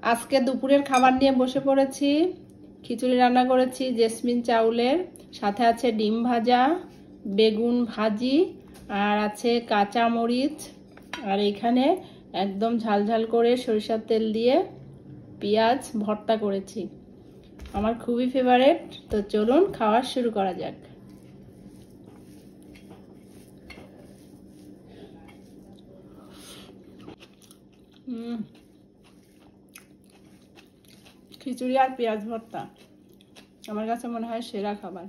আজকে দুপুরের খাবার নিয়ে বসে পড়েছি। খিচুড়ি রান্না করেছি জেসমিন চাউলের, সাথে আছে ডিম ভাজা, বেগুন ভাজি, আর আছে কাঁচা মরিচ, আর এখানে একদম ঝালঝাল করে সরিষার তেল দিয়ে পেঁয়াজ ভর্তা করেছি। আমার খুবই ফেভারিট। তো চলুন খাওয়া শুরু করা যাক। খিচুড়ি আর পেঁয়াজ ভর্তা আমার কাছে মনে হয় সেরা খাবার।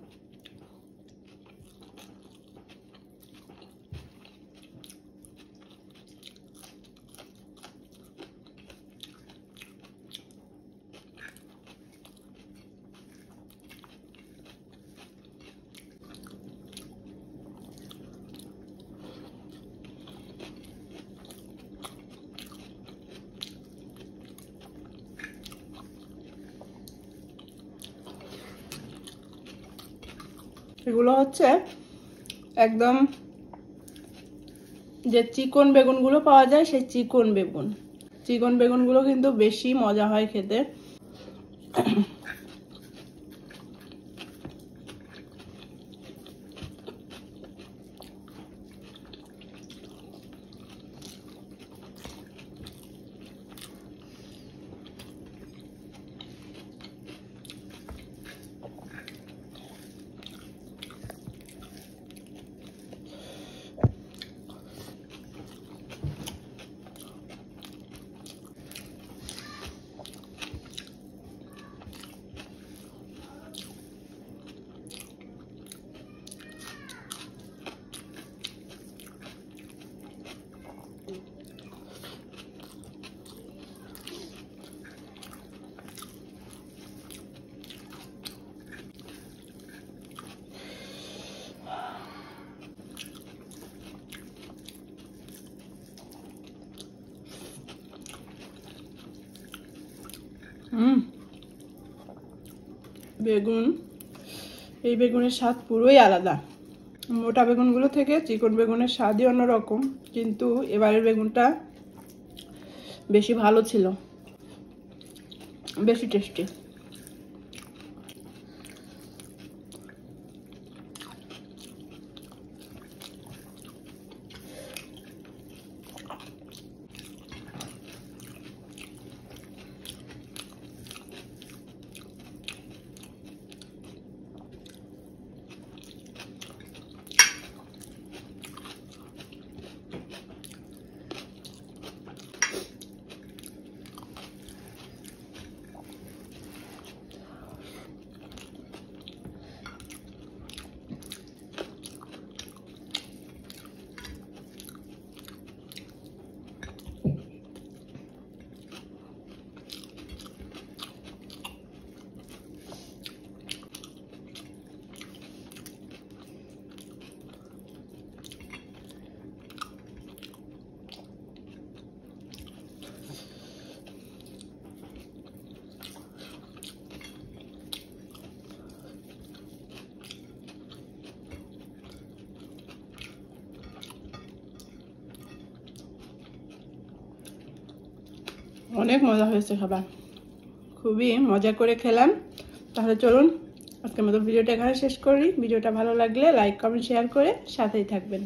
এগুলো হচ্ছে একদম যে চিকন বেগুনগুলো পাওয়া যায়, সেই চিকন বেগুনগুলো কিন্তু বেশি মজা হয় খেতে। বেগুন, এই বেগুনের স্বাদ পুরোই আলাদা। মোটা বেগুনগুলো থেকে চিকন বেগুনের স্বাদই অন্যরকম, কিন্তু এবারের বেগুনটা বেশি ভালো ছিল, বেশি টেস্টি। অনেক মজা হয়েছে খাবার, খুবই মজা করে খেলাম। তাহলে চলুন আজকের মতো ভিডিওটা এখানে শেষ করি। ভিডিওটা ভালো লাগলে লাইক কমেন্ট শেয়ার করে সাথেই থাকবেন।